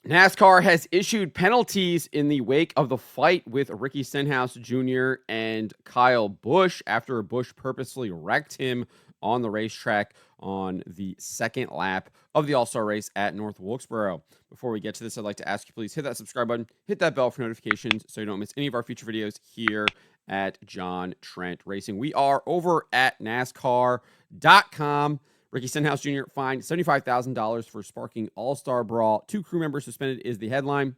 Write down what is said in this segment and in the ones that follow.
NASCAR has issued penalties in the wake of the fight with Ricky Stenhouse Jr. and Kyle Busch after Busch purposely wrecked him on the racetrack on the second lap of the All-Star race at North Wilkesboro. Before we get to this, I'd like to ask you, please hit that subscribe button, hit that bell for notifications so you don't miss any of our future videos here at John Trent Racing. We are over at NASCAR.com. Ricky Stenhouse Jr. fined $75,000 for sparking all-star brawl. 2 crew members suspended is the headline.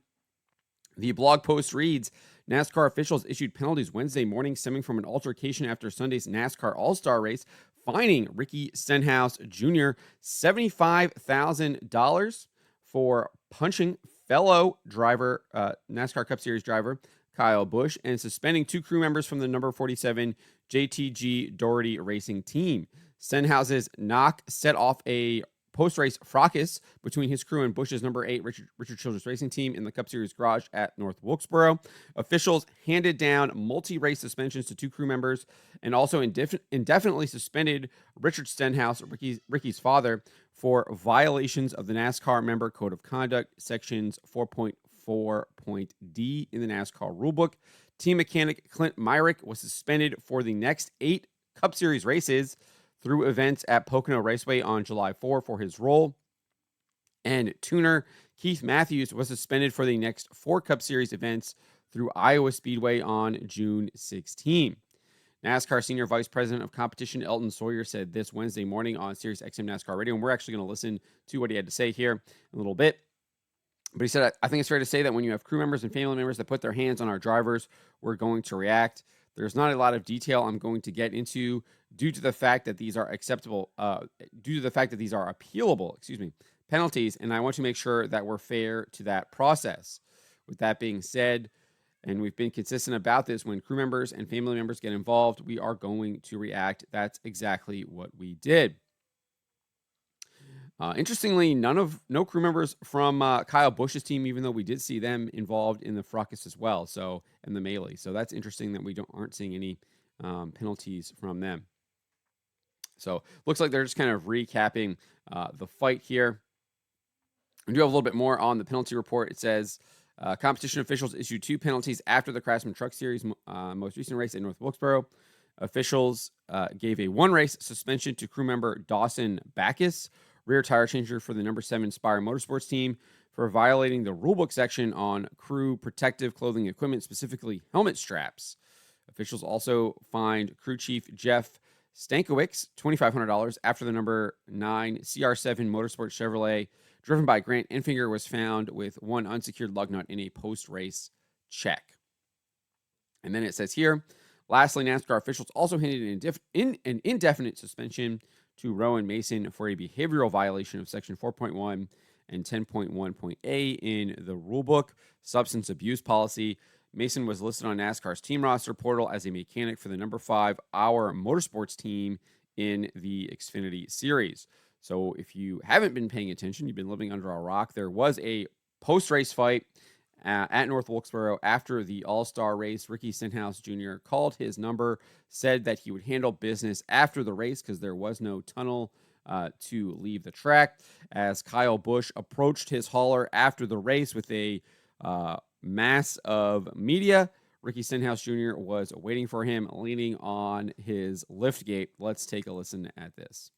The blog post reads, NASCAR officials issued penalties Wednesday morning stemming from an altercation after Sunday's NASCAR all-star race, fining Ricky Stenhouse Jr. $75,000 for punching fellow driver, NASCAR Cup Series driver, Kyle Busch, and suspending 2 crew members from the number 47 JTG Daugherty racing team. Stenhouse's knock set off a post-race fracas between his crew and Busch's number 8 Richard Childress racing team in the Cup Series garage at North Wilkesboro. Officials handed down multi-race suspensions to 2 crew members and also indefinitely suspended Richard Stenhouse, Ricky's father, for violations of the NASCAR Member Code of Conduct, sections 4.4.d in the NASCAR rulebook. Team mechanic Clint Myrick was suspended for the next 8 Cup Series races through events at Pocono Raceway on July 4 for his role. And tuner Keith Matthews was suspended for the next 4 Cup Series events through Iowa Speedway on June 16. NASCAR Senior Vice President of Competition Elton Sawyer said this Wednesday morning on Sirius XM NASCAR Radio, and we're actually going to listen to what he had to say here in a little bit. But he said, I think it's fair to say that when you have crew members and family members that put their hands on our drivers, we're going to react. There's not a lot of detail I'm going to get into due to the fact that these are appealable, penalties, and I want to make sure that we're fair to that process. With that being said, and we've been consistent about this, when crew members and family members get involved, we are going to react. That's exactly what we did. Interestingly, no crew members from Kyle Busch's team, even though we did see them involved in the fracas as well, so in the melee. So that's interesting that we aren't seeing any penalties from them. So looks like they're just kind of recapping the fight here. We do have a little bit more on the penalty report. It says competition officials issued 2 penalties after the Craftsman Truck Series most recent race at North Wilkesboro. Officials gave a 1-race suspension to crew member Dawson Backus, rear tire changer for the number 7 Spire Motorsports team, for violating the rulebook section on crew protective clothing equipment, specifically helmet straps. Officials also fined crew chief Jeff Stankiewicz $2,500 after the number 9 CR7 Motorsports Chevrolet, driven by Grant Enfinger, was found with 1 unsecured lug nut in a post-race check. And then it says here, lastly, NASCAR officials also handed an indefinite suspension to Rowan Mason for a behavioral violation of Section 4.1 and 10.1.a in the rulebook substance abuse policy. Mason was listed on NASCAR's team roster portal as a mechanic for the number 5 Our Motorsports team in the Xfinity Series. So if you haven't been paying attention, you've been living under a rock, there was a post-race fight at North Wilkesboro after the All-Star race. Ricky Stenhouse Jr. called his number, said that he would handle business after the race because there was no tunnel to leave the track. As Kyle Busch approached his hauler after the race with a mass of media, Ricky Stenhouse Jr. was waiting for him, leaning on his lift gate. Let's take a listen at this.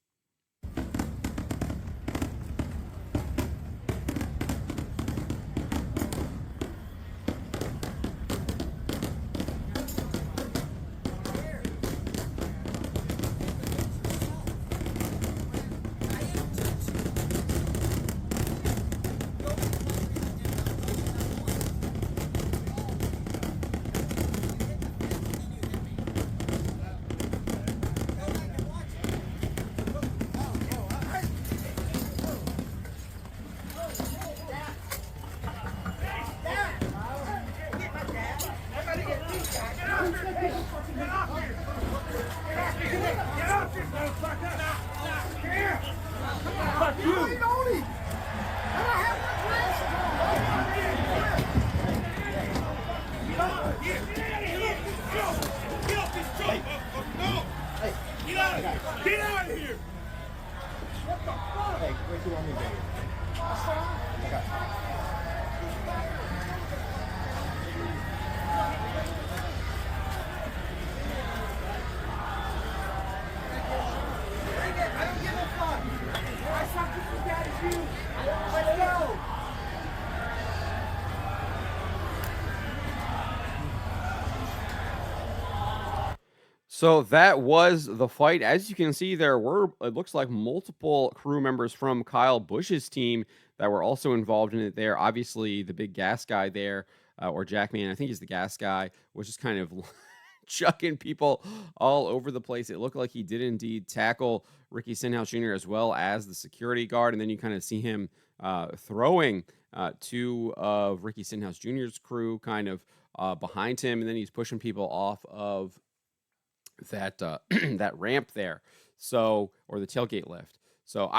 So that was the fight. As you can see, there were, it looks like, multiple crew members from Kyle Busch's team that were also involved in it there. Obviously, the big gas guy there, or Jackman, I think he's the gas guy, was just kind of chucking people all over the place. It looked like he did indeed tackle Ricky Stenhouse Jr. as well as the security guard. And then you kind of see him throwing two of Ricky Stenhouse Jr.'s crew kind of behind him. And then he's pushing people off of that that ramp there, so, or the tailgate lift. So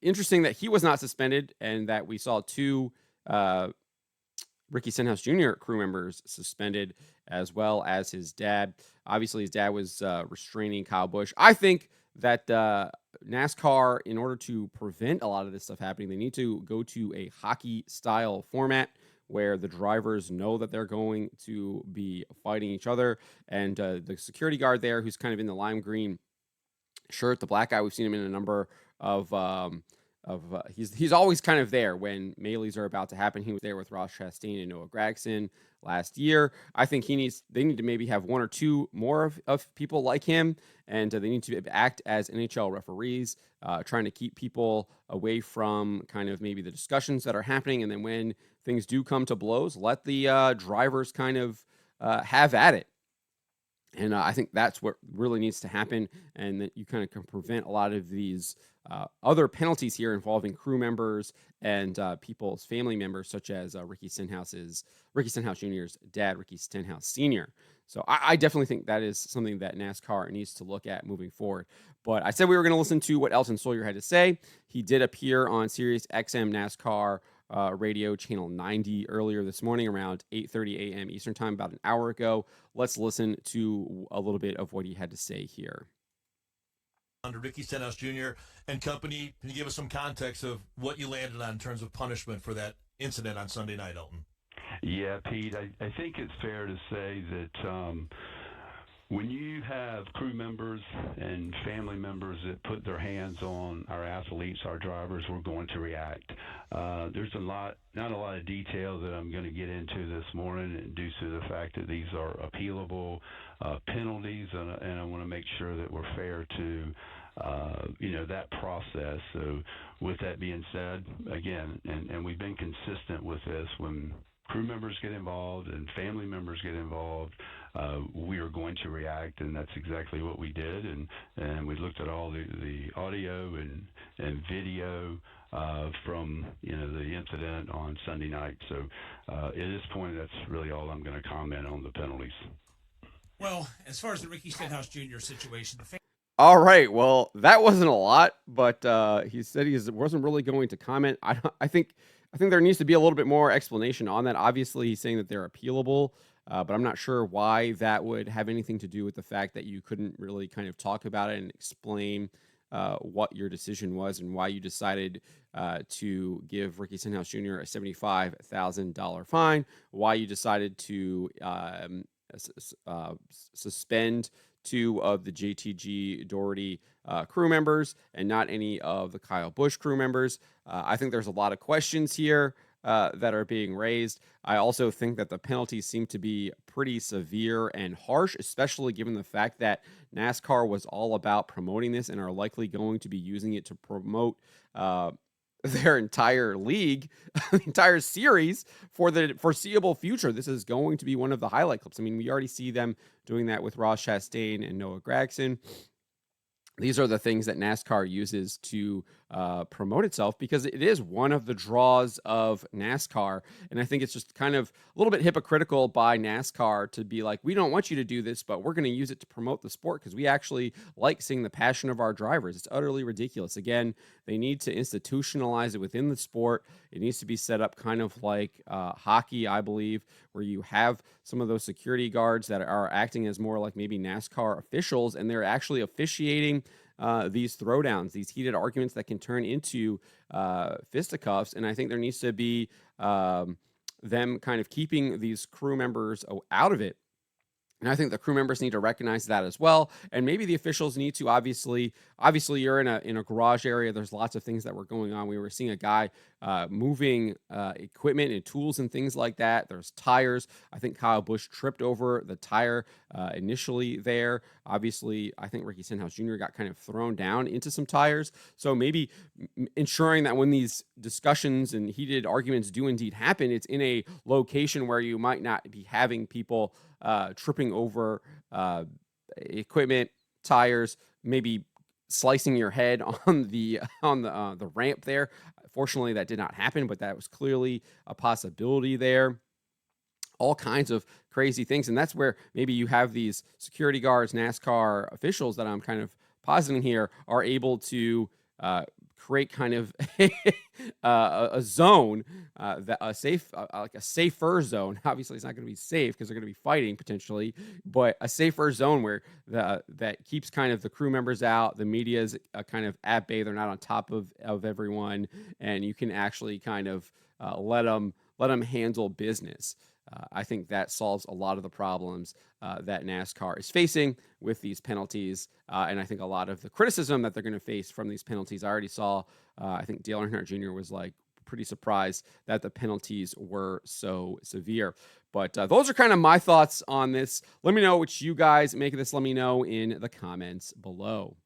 interesting that he was not suspended, and that we saw two Ricky Stenhouse Jr. crew members suspended, as well as his dad. Obviously, his dad was restraining Kyle Busch. I think that NASCAR, in order to prevent a lot of this stuff happening, they need to go to a hockey style format where the drivers know that they're going to be fighting each other. And the security guard there, who's kind of in the lime green shirt, the black guy, we've seen him in a number of he's always kind of there when melees are about to happen. He was there with Ross Chastain and Noah Gragson last year. I think they need to maybe have one or two more of people like him, and they need to act as NHL referees, trying to keep people away from kind of maybe the discussions that are happening. And then when things do come to blows, let the drivers kind of have at it. And I think that's what really needs to happen, and that you kind of can prevent a lot of these other penalties here involving crew members and people's family members, such as Ricky Stenhouse Jr.'s dad, Ricky Stenhouse Sr. So I definitely think that is something that NASCAR needs to look at moving forward. But I said we were going to listen to what Elton Sawyer had to say. He did appear on Sirius XM NASCAR radio channel 90 earlier this morning around 8:30 a.m. Eastern time, about an hour ago. Let's listen to a little bit of what he had to say here. Under Ricky Stenhouse Jr. and company, can you give us some context of what you landed on in terms of punishment for that incident on Sunday night, Elton? Yeah, Pete, I think it's fair to say that when you have crew members and family members that put their hands on our athletes, our drivers, we're going to react. There's not a lot of detail that I'm going to get into this morning due to the fact that these are appealable penalties, and I want to make sure that we're fair to that process. So with that being said, again, and we've been consistent with this, when crew members get involved and family members get involved, we are going to react, and that's exactly what we did. And we looked at all the audio and video from the incident on Sunday night. So at this point, that's really all I'm going to comment on the penalties. Well, as far as the Ricky Stenhouse Jr. situation, all right. Well, that wasn't a lot, but he said he wasn't really going to comment. I think there needs to be a little bit more explanation on that. Obviously, he's saying that they're appealable, but I'm not sure why that would have anything to do with the fact that you couldn't really kind of talk about it and explain what your decision was and why you decided to give Ricky Stenhouse Jr. a $75,000 fine, why you decided to suspend two of the JTG Daugherty crew members and not any of the Kyle Busch crew members. I think there's a lot of questions here that are being raised. I also think that the penalties seem to be pretty severe and harsh, especially given the fact that NASCAR was all about promoting this and are likely going to be using it to promote their entire league, entire series for the foreseeable future. This is going to be one of the highlight clips. I mean, we already see them doing that with Ross Chastain and Noah Gragson. These are the things that NASCAR uses to promote itself, because it is one of the draws of NASCAR. And I think it's just kind of a little bit hypocritical by NASCAR to be like, we don't want you to do this, but we're going to use it to promote the sport because we actually like seeing the passion of our drivers. It's utterly ridiculous. Again, they need to institutionalize it within the sport. It needs to be set up kind of like hockey, I believe, where you have some of those security guards that are acting as more like maybe NASCAR officials, and they're actually officiating these throwdowns, these heated arguments that can turn into fisticuffs. And I think there needs to be them kind of keeping these crew members out of it. And I think the crew members need to recognize that as well. And maybe the officials need to obviously you're in a garage area. There's lots of things that were going on. We were seeing a guy moving equipment and tools and things like that. There's tires. I think Kyle Busch tripped over the tire initially there. Obviously, I think Ricky Stenhouse Jr. got kind of thrown down into some tires. So maybe ensuring that when these discussions and heated arguments do indeed happen, it's in a location where you might not be having people tripping over equipment, tires, maybe slicing your head on the ramp there. Fortunately, that did not happen, but that was clearly a possibility there. All kinds of crazy things, and that's where maybe you have these security guards, NASCAR officials that I'm kind of positing here are able to create kind of a zone, that a safe, like a safer zone. Obviously, it's not going to be safe because they're going to be fighting potentially, but a safer zone where that keeps kind of the crew members out, the media's kind of at bay. They're not on top of everyone, and you can actually kind of let them handle business. I think that solves a lot of the problems that NASCAR is facing with these penalties. And I think a lot of the criticism that they're going to face from these penalties, I already saw, I think Dale Earnhardt Jr. was like pretty surprised that the penalties were so severe. But those are kind of my thoughts on this. Let me know what you guys make of this. Let me know in the comments below.